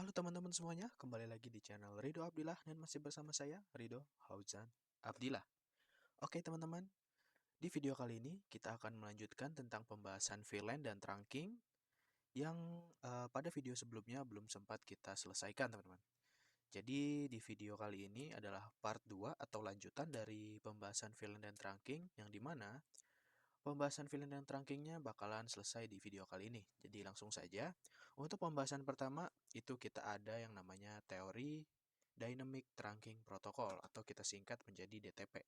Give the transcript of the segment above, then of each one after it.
Halo teman-teman semuanya, kembali lagi di channel Ridho Abdillah dan masih bersama saya, Ridho Fauzan Abdillah. Oke teman-teman, di video kali ini kita akan melanjutkan tentang pembahasan VLAN dan trunking yang pada video sebelumnya belum sempat kita selesaikan teman-teman. Jadi di video kali ini adalah part 2 atau lanjutan dari pembahasan VLAN dan trunking yang dimana pembahasan VLAN dan trunkingnya bakalan selesai di video kali ini. Jadi langsung saja. Untuk pembahasan pertama, itu kita ada yang namanya teori Dynamic Trunking Protocol atau kita singkat menjadi DTP.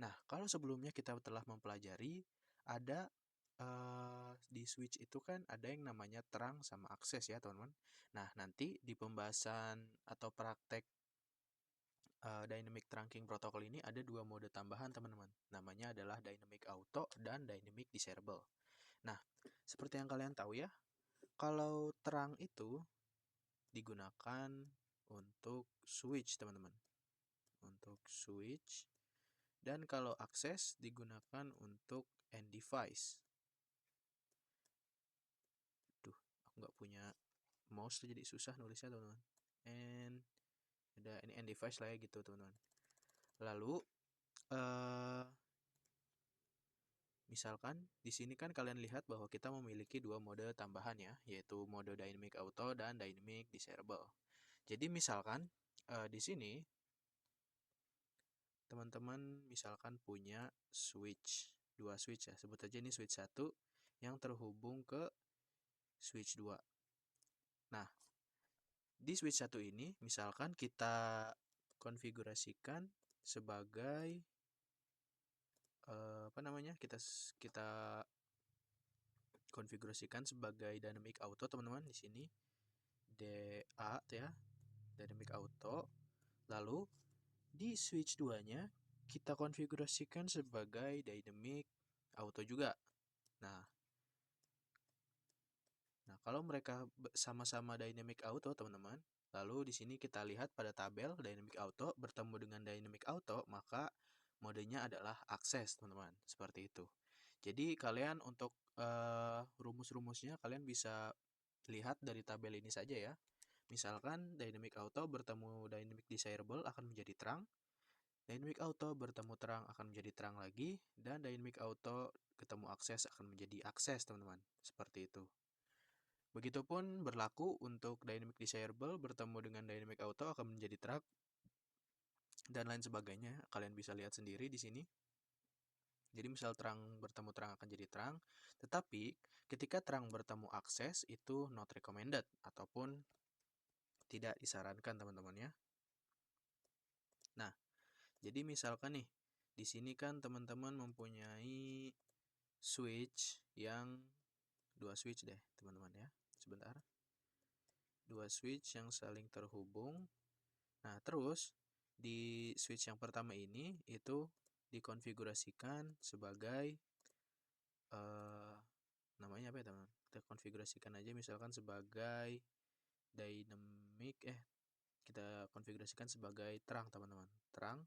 Nah, kalau sebelumnya kita telah mempelajari ada di switch itu kan ada yang namanya terang sama akses ya teman-teman. Nah, nanti di pembahasan atau praktek Dynamic Trunking Protocol ini ada dua mode tambahan teman-teman. Namanya adalah Dynamic Auto dan Dynamic Disable. Nah, seperti yang kalian tahu ya, kalau terang itu digunakan untuk switch teman-teman. Untuk switch. Dan kalau akses digunakan untuk end device. Duh, aku nggak punya mouse jadi susah nulisnya teman-teman. And ada ini end device lah ya gitu teman-teman. Lalu misalkan di sini kan kalian lihat bahwa kita memiliki dua mode tambahan ya, yaitu mode Dynamic Auto dan Dynamic Disable. Jadi misalkan di sini teman-teman misalkan punya dua switch ya, sebut aja ini switch 1 yang terhubung ke switch 2. Nah, di switch 1 ini misalkan kita konfigurasikan sebagai apa namanya? Kita konfigurasikan sebagai dynamic auto teman-teman di sini. DA ya, dynamic auto. Lalu di switch 2-nya kita konfigurasikan sebagai dynamic auto juga. Nah, kalau mereka sama-sama dynamic auto, teman-teman, lalu di sini kita lihat pada tabel dynamic auto bertemu dengan dynamic auto, maka modenya adalah akses, teman-teman. Seperti itu. Jadi kalian untuk rumus-rumusnya kalian bisa lihat dari tabel ini saja ya. Misalkan dynamic auto bertemu dynamic desirable akan menjadi terang, dynamic auto bertemu terang akan menjadi terang lagi, dan dynamic auto ketemu akses akan menjadi akses, teman-teman. Seperti itu. Begitupun berlaku untuk dynamic desirable bertemu dengan dynamic auto akan menjadi terang dan lain sebagainya. Kalian bisa lihat sendiri di sini. Jadi misal terang bertemu terang akan jadi terang, tetapi ketika terang bertemu akses itu not recommended ataupun tidak disarankan teman-teman ya. Nah, jadi misalkan nih, di sini kan teman-teman mempunyai switch yang dua switch deh teman-teman ya. Sebentar. Dua switch yang saling terhubung. Nah, terus di switch yang pertama ini itu dikonfigurasikan sebagai namanya apa ya teman? Kita konfigurasikan aja misalkan sebagai dynamic kita konfigurasikan sebagai terang teman-teman. Terang.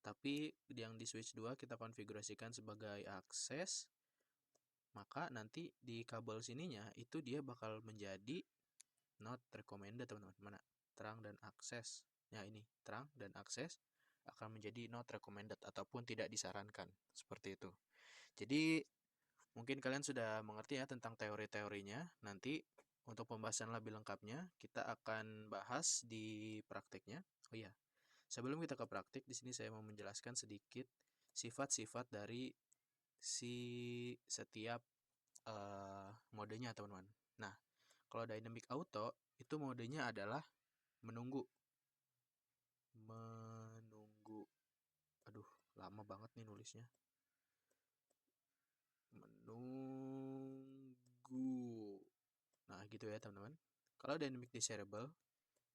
Tapi yang di switch 2 kita konfigurasikan sebagai akses. Maka nanti di kabel sininya itu dia bakal menjadi not recommended teman-teman. Mana? Terang dan akses. Ya ini, terang dan akses akan menjadi not recommended ataupun tidak disarankan. Seperti itu. Jadi mungkin kalian sudah mengerti ya tentang teori-teorinya. Nanti untuk pembahasan lebih lengkapnya kita akan bahas di praktiknya. Oh iya, sebelum kita ke praktik, di sini saya mau menjelaskan sedikit sifat-sifat dari si setiap modenya teman-teman. Nah, kalau dynamic auto itu modenya adalah menunggu. Menunggu. Aduh, lama banget nih nulisnya. Menunggu. Nah, gitu ya, teman-teman. Kalau dynamic desirable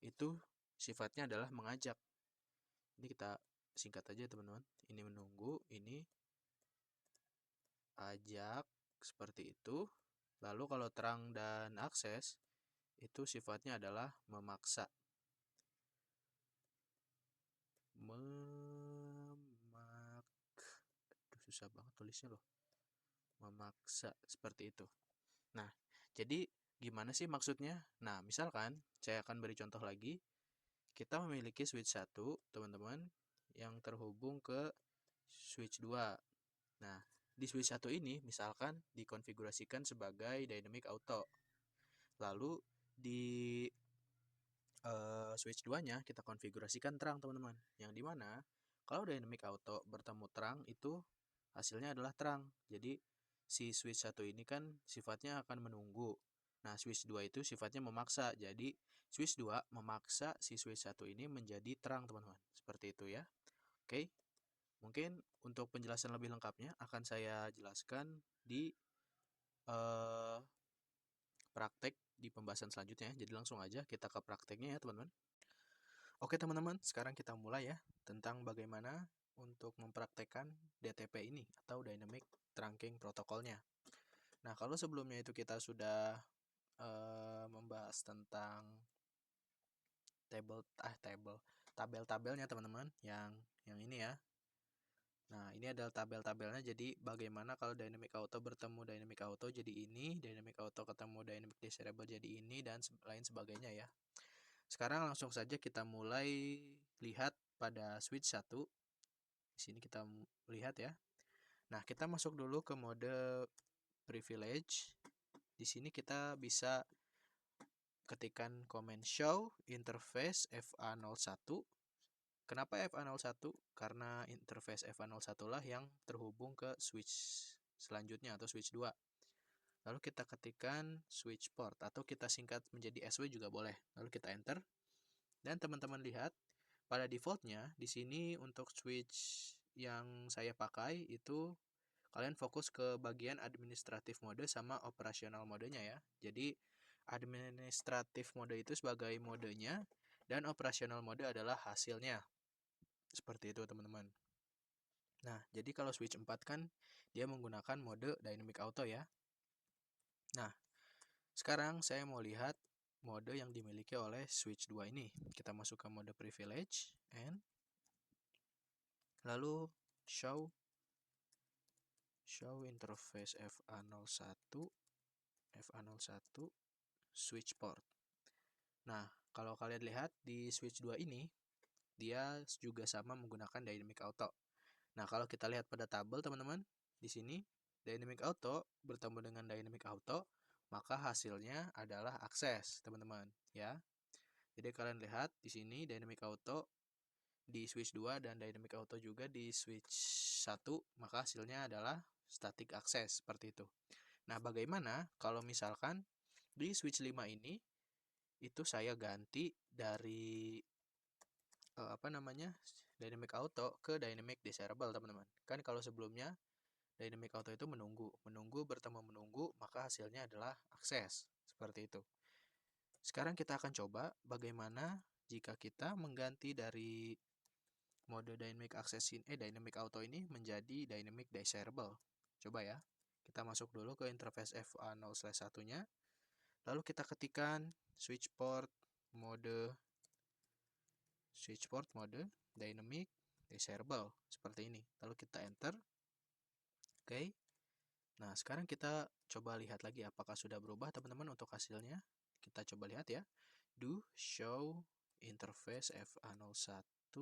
itu sifatnya adalah mengajak. Ini kita singkat aja, teman-teman. Ini menunggu, ini ajak seperti itu. Lalu kalau terang dan akses itu sifatnya adalah memaksa. Aduh, susah banget tulisnya loh. Memaksa seperti itu. Nah, jadi Gimana sih maksudnya? Nah, misalkan saya akan beri contoh lagi. Kita memiliki switch 1, teman-teman, yang terhubung ke switch 2. Nah, di switch 1 ini misalkan dikonfigurasikan sebagai dynamic auto. Lalu di switch 2-nya kita konfigurasikan terang, teman-teman. Yang dimana kalau dynamic auto bertemu terang itu hasilnya adalah terang. Jadi si switch 1 ini kan sifatnya akan menunggu. Nah, switch 2 itu sifatnya memaksa. Jadi switch 2 memaksa si switch 1 ini menjadi terang, teman-teman. Seperti itu ya. Oke. Mungkin untuk penjelasan lebih lengkapnya akan saya jelaskan di eh, praktek di pembahasan selanjutnya. Jadi langsung aja kita ke prakteknya ya, teman-teman. Oke teman-teman, sekarang kita mulai ya tentang bagaimana untuk mempraktekkan DTP ini atau Dynamic Trunking Protokolnya. Nah, kalau sebelumnya itu kita sudah membahas tentang tabel-tabelnya teman-teman, yang ini ya. Nah, ini adalah tabel-tabelnya. Jadi bagaimana kalau Dynamic Auto bertemu Dynamic Auto jadi ini, Dynamic Auto ketemu Dynamic Desirable jadi ini, dan lain sebagainya ya. Sekarang langsung saja kita mulai lihat pada switch 1. Di sini kita lihat ya. Nah, kita masuk dulu ke mode privilege. Di sini kita bisa ketikkan command show interface FA01. Kenapa FA01? Karena interface FA01 lah yang terhubung ke switch selanjutnya atau switch 2. Lalu kita ketikkan switch port atau kita singkat menjadi SW juga boleh. Lalu kita enter. Dan teman-teman lihat pada defaultnya di sini untuk switch yang saya pakai itu kalian fokus ke bagian administratif mode sama operasional modenya ya. Jadi administratif mode itu sebagai modenya dan operasional mode adalah hasilnya. Seperti itu teman-teman. Nah, jadi kalau switch 4 kan dia menggunakan mode dynamic auto ya. Nah, sekarang saya mau lihat mode yang dimiliki oleh switch 2 ini. Kita masuk ke mode privilege and lalu show interface FA01 switch port. Nah, kalau kalian lihat di switch 2 ini dia juga sama menggunakan dynamic auto. Nah, kalau kita lihat pada tabel teman-teman, di sini dynamic auto bertemu dengan dynamic auto, maka hasilnya adalah akses, teman-teman, ya. Jadi kalian lihat di sini dynamic auto di switch 2 dan dynamic auto juga di switch 1, maka hasilnya adalah static access seperti itu. Nah, bagaimana kalau misalkan di switch 5 ini itu saya ganti dari dynamic auto ke dynamic desirable, teman-teman. Kan kalau sebelumnya dynamic auto itu menunggu bertemu menunggu, maka hasilnya adalah akses seperti itu. Sekarang kita akan coba bagaimana jika kita mengganti dari mode dynamic auto ini menjadi dynamic desirable. Coba ya. Kita masuk dulu ke interface FA0/1-nya. Lalu kita ketikkan switch port mode dynamic desirable seperti ini. Lalu kita enter. Oke. Nah, sekarang kita coba lihat lagi apakah sudah berubah teman-teman untuk hasilnya. Kita coba lihat ya. Do show interface FA01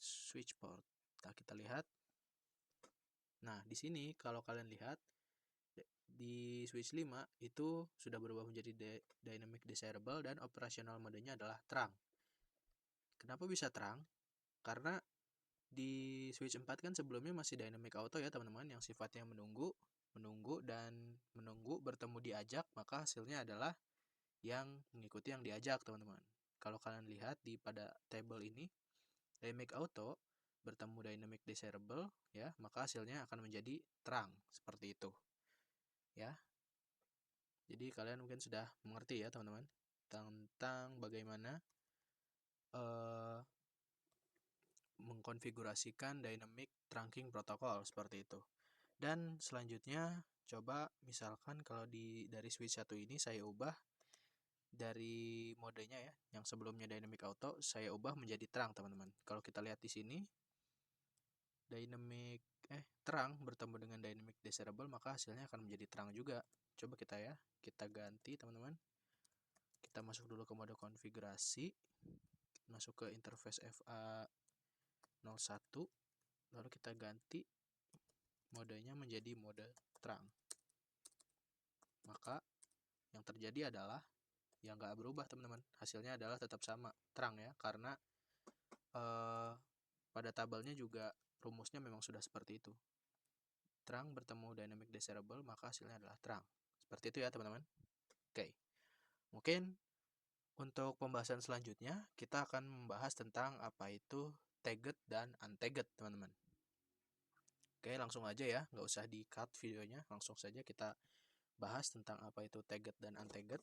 switch port. Nah, kita lihat. Nah, di sini kalau kalian lihat di switch 5 itu sudah berubah menjadi dynamic desirable dan operational modenya adalah terang. Kenapa bisa terang? Karena di switch 4 kan sebelumnya masih dynamic auto ya teman-teman, yang sifatnya menunggu bertemu diajak, maka hasilnya adalah yang mengikuti yang diajak teman-teman. Kalau kalian lihat di pada table ini dynamic auto bertemu dynamic desirable ya, maka hasilnya akan menjadi terang seperti itu ya. Jadi kalian mungkin sudah mengerti ya teman-teman tentang bagaimana mengkonfigurasikan dynamic trunking protocol seperti itu. Dan selanjutnya coba misalkan kalau dari switch 1 ini saya ubah dari modenya ya, yang sebelumnya dynamic auto saya ubah menjadi terang teman-teman. Kalau kita lihat di sini dynamic terang bertemu dengan dynamic desirable, maka hasilnya akan menjadi terang juga. Coba kita ganti teman-teman. Kita masuk dulu ke mode konfigurasi, masuk ke interface FA01, lalu kita ganti modenya menjadi mode terang. Maka yang terjadi adalah yang nggak berubah teman-teman, hasilnya adalah tetap sama, terang ya, karena pada tabelnya juga rumusnya memang sudah seperti itu. Terang bertemu dynamic desirable, maka hasilnya adalah terang. Seperti itu ya teman-teman. Oke, mungkin untuk pembahasan selanjutnya kita akan membahas tentang apa itu tagged dan untagged teman-teman. Oke, langsung aja ya, nggak usah di-cut videonya, langsung saja kita bahas tentang apa itu tagged dan untagged.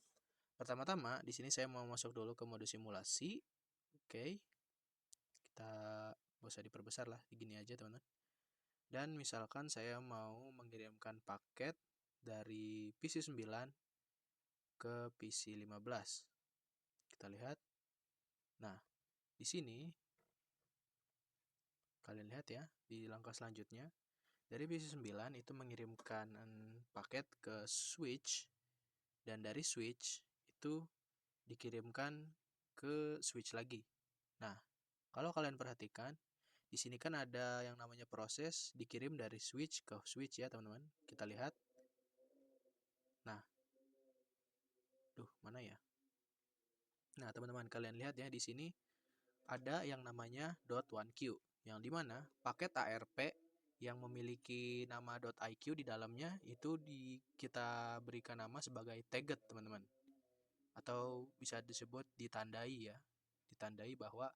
Pertama-tama, di sini saya mau masuk dulu ke mode simulasi. Oke, kita nggak usah diperbesar lah, gini aja teman-teman. Dan misalkan saya mau mengirimkan paket dari PC9 ke PC15. Kita lihat. Nah, di sini kalian lihat ya, di langkah selanjutnya dari PC9 itu mengirimkan paket ke switch, dan dari switch itu dikirimkan ke switch lagi. Nah, kalau kalian perhatikan, di sini kan ada yang namanya proses dikirim dari switch ke switch ya, teman-teman. Kita lihat. Nah, mana ya? Nah, teman-teman kalian lihat ya, di sini ada yang namanya .1q, yang dimana paket ARP yang memiliki nama .iq di dalamnya itu kita berikan nama sebagai tagged teman-teman, atau bisa disebut ditandai ya, ditandai bahwa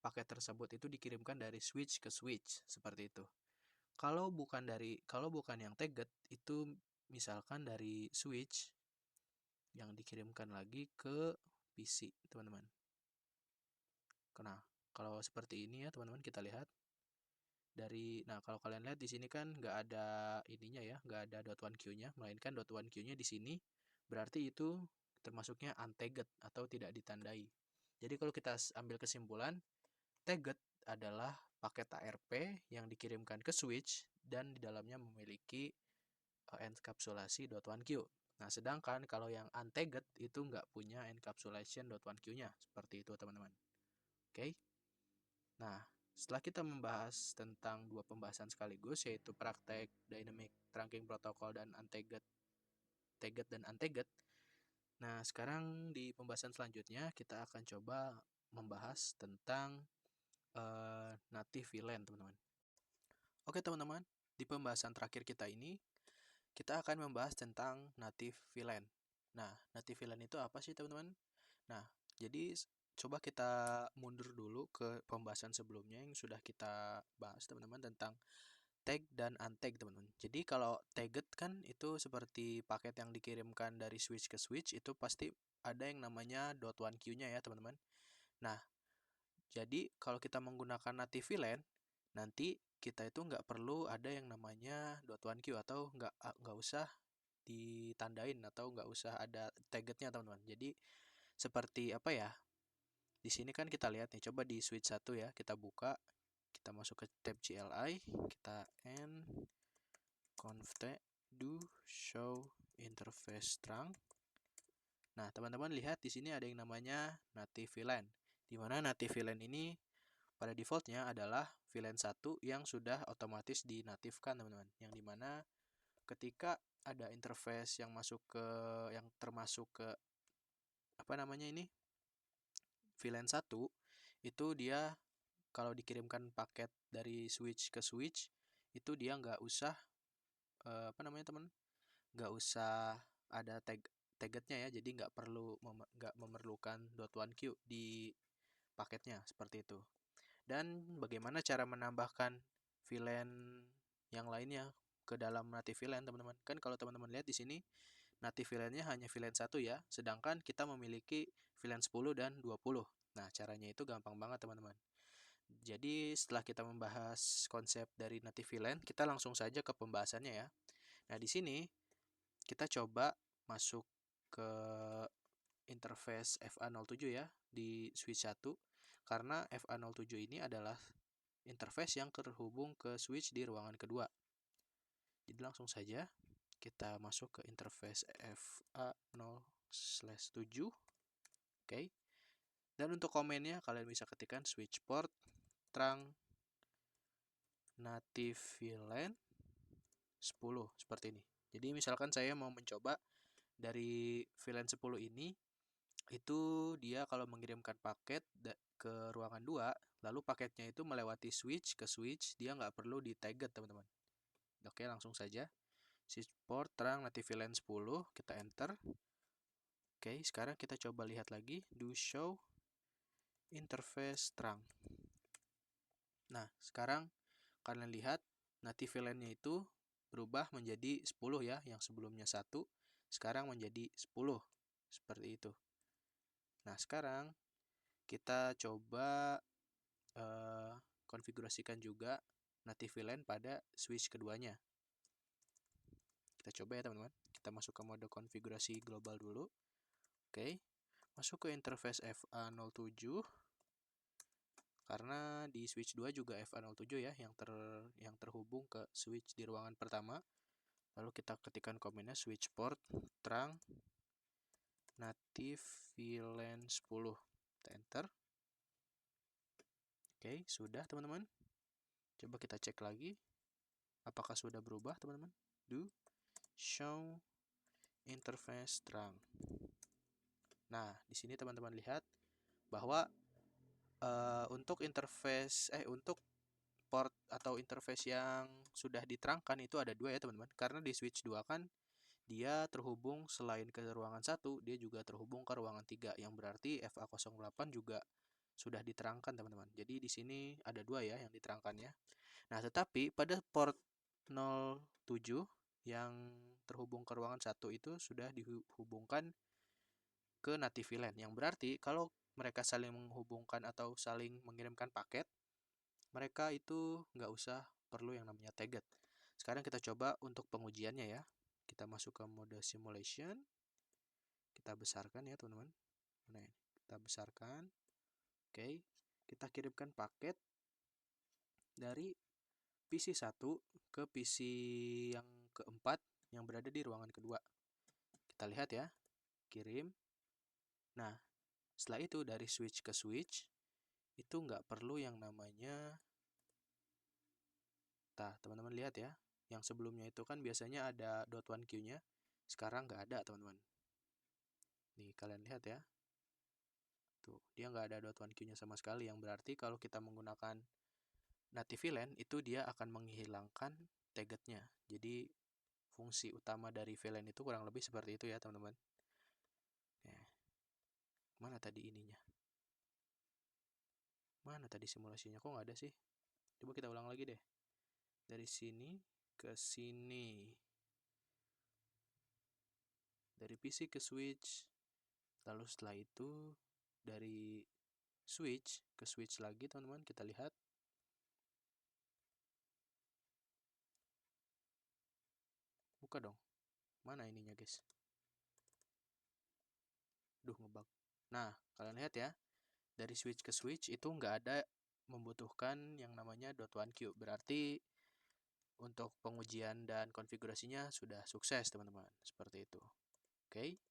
paket tersebut itu dikirimkan dari switch ke switch, seperti itu. Kalau bukan yang tagged itu misalkan dari switch yang dikirimkan lagi ke PC teman-teman. Nah, kalau seperti ini ya teman-teman, kita lihat nah kalau kalian lihat di sini kan nggak ada ininya ya, nggak ada .1q-nya, melainkan .1q-nya di sini, berarti itu termasuknya untagged atau tidak ditandai. Jadi kalau kita ambil kesimpulan, tagged adalah paket ARP yang dikirimkan ke switch dan di dalamnya memiliki encapsulasi .1q. Nah, sedangkan kalau yang untagged itu nggak punya encapsulation .1q-nya, seperti itu teman-teman. Oke. Nah, setelah kita membahas tentang dua pembahasan sekaligus, yaitu praktek dynamic trunking protocol dan tagged dan untagged. Nah, sekarang di pembahasan selanjutnya kita akan coba membahas tentang native VLAN, teman-teman. Oke, teman-teman, di pembahasan terakhir kita ini kita akan membahas tentang native VLAN. Nah, native VLAN itu apa sih, teman-teman? Nah, jadi coba kita mundur dulu ke pembahasan sebelumnya yang sudah kita bahas teman-teman tentang tag dan untag teman-teman. Jadi kalau tagged kan itu seperti paket yang dikirimkan dari switch ke switch, itu pasti ada yang namanya .1q-nya ya teman-teman. Nah, jadi kalau kita menggunakan native VLAN, nanti kita itu nggak perlu ada yang namanya .1q atau nggak usah ditandain atau nggak usah ada taggednya teman-teman. Jadi seperti apa ya? Di sini kan kita lihat nih, coba di switch 1 ya, kita buka, kita masuk ke tab CLI, kita conft do show interface trunk. Nah, teman-teman lihat di sini ada yang namanya native VLAN, di mana native VLAN ini pada defaultnya adalah VLAN 1 yang sudah otomatis dinatifkan teman-teman, yang dimana ketika ada interface yang termasuk ke apa namanya ini VLAN 1, itu dia kalau dikirimkan paket dari switch ke switch, itu dia nggak usah apa namanya teman, nggak usah ada taggednya ya, jadi nggak memerlukan .1q di paketnya, seperti itu. Dan bagaimana cara menambahkan VLAN yang lainnya ke dalam native VLAN teman-teman? Kan kalau teman-teman lihat di sini native VLAN-nya hanya VLAN 1 ya, sedangkan kita memiliki VLAN 10 dan 20. Nah, caranya itu gampang banget teman-teman. Jadi setelah kita membahas konsep dari native VLAN, kita langsung saja ke pembahasannya ya. Nah, di sini kita coba masuk ke interface FA07 ya di switch 1, karena FA07 ini adalah interface yang terhubung ke switch di ruangan kedua. Jadi langsung saja kita masuk ke interface FA0/7. Oke. Dan untuk komennya kalian bisa ketikkan switch port trunk native VLAN 10 seperti ini. Jadi misalkan saya mau mencoba dari VLAN 10 ini, itu dia kalau mengirimkan paket ke ruangan 2, lalu paketnya itu melewati switch ke switch, dia nggak perlu di tagget teman-teman. Oke, langsung saja. Switch port trunk native VLAN 10, kita enter. Oke, sekarang kita coba lihat lagi, do show interface trunk. Nah, sekarang kalian lihat native VLAN-nya itu berubah menjadi 10 ya, yang sebelumnya 1, sekarang menjadi 10. Seperti itu. Nah, sekarang kita coba konfigurasikan juga native VLAN pada switch keduanya. Kita coba ya teman-teman. Kita masuk ke mode konfigurasi global dulu. Oke. Masuk ke interface FA07. Karena di switch 2 juga FA07 ya yang terhubung ke switch di ruangan pertama. Lalu kita ketikkan komennya switch port trunk native VLAN 10. Kita enter. Oke, sudah teman-teman. Coba kita cek lagi. Apakah sudah berubah teman-teman? Do show interface trunk. Nah, di sini teman-teman lihat bahwa untuk port atau interface yang sudah diterangkan itu ada 2 ya teman-teman. Karena di switch 2 kan dia terhubung selain ke ruangan 1, dia juga terhubung ke ruangan 3 yang berarti FA08 juga sudah diterangkan teman-teman. Jadi di sini ada 2 ya yang diterangkannya. Nah, tetapi pada port 07 yang terhubung ke ruangan 1 itu sudah dihubungkan ke native VLAN, yang berarti kalau mereka saling menghubungkan atau saling mengirimkan paket, mereka itu nggak usah perlu yang namanya tagget. Sekarang kita coba untuk pengujiannya ya. Kita masuk ke mode simulation. Kita besarkan ya teman-teman. Nah, kita besarkan. Oke, kita kirimkan paket dari PC 1 ke PC yang keempat yang berada di ruangan kedua. Kita lihat ya, kirim. Nah, setelah itu dari switch ke switch, itu nggak perlu yang namanya, teman-teman lihat ya, yang sebelumnya itu kan biasanya ada .1 queue-nya, sekarang nggak ada teman-teman. Nih, kalian lihat ya. Tuh, dia nggak ada .1 queue-nya sama sekali, yang berarti kalau kita menggunakan native VLAN, itu dia akan menghilangkan taggetnya. Jadi, fungsi utama dari VLAN itu kurang lebih seperti itu ya teman-teman. Nah, mana tadi ininya? Mana tadi simulasinya? Kok nggak ada sih? Coba kita ulang lagi deh. Dari sini ke sini. Dari PC ke switch. Lalu setelah itu dari switch ke switch lagi teman-teman. Kita lihat. Buka dong. Mana ininya guys? Duh, ngebug. Nah, kalian lihat ya. Dari switch ke switch itu nggak ada membutuhkan yang namanya .1 queue. Berarti untuk pengujian dan konfigurasinya sudah sukses teman-teman. Seperti itu. Oke.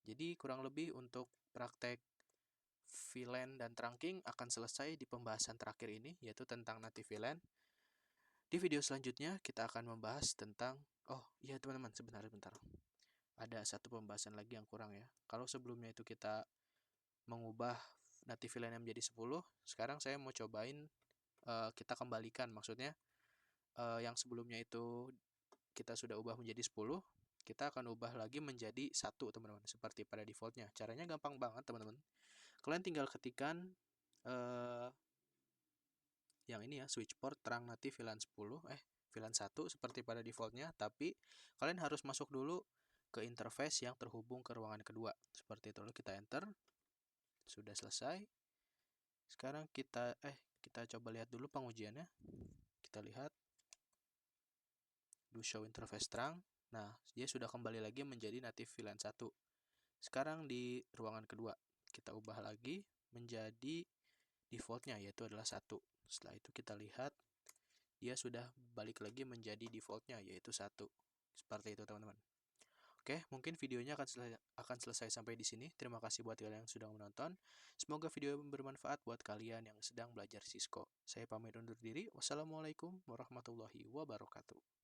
Jadi kurang lebih untuk praktek VLAN dan trunking akan selesai di pembahasan terakhir ini, yaitu tentang native VLAN. Di video selanjutnya kita akan membahas tentang, oh iya teman-teman, sebentar. Ada satu pembahasan lagi yang kurang ya. Kalau sebelumnya itu kita mengubah native VLAN menjadi 10, sekarang saya mau cobain kita kembalikan. Maksudnya yang sebelumnya itu kita sudah ubah menjadi 10, kita akan ubah lagi menjadi 1 teman-teman, seperti pada defaultnya. Caranya gampang banget teman-teman. Kalian tinggal ketikkan yang ini ya, switch port trunk native VLAN 10, VLAN 1 seperti pada defaultnya, tapi kalian harus masuk dulu ke interface yang terhubung ke ruangan kedua. Seperti itu, lalu kita enter. Sudah selesai. Sekarang kita coba lihat dulu pengujiannya. Kita lihat do show interface trunk. Nah, dia sudah kembali lagi menjadi native VLAN 1. Sekarang di ruangan kedua, kita ubah lagi menjadi defaultnya, yaitu adalah 1. Setelah itu kita lihat dia sudah balik lagi menjadi defaultnya, yaitu 1. Seperti itu teman-teman. Oke, mungkin videonya akan selesai sampai di sini. Terima kasih buat kalian yang sudah menonton. Semoga video bermanfaat buat kalian yang sedang belajar Cisco. Saya pamit undur diri. Wassalamualaikum warahmatullahi wabarakatuh.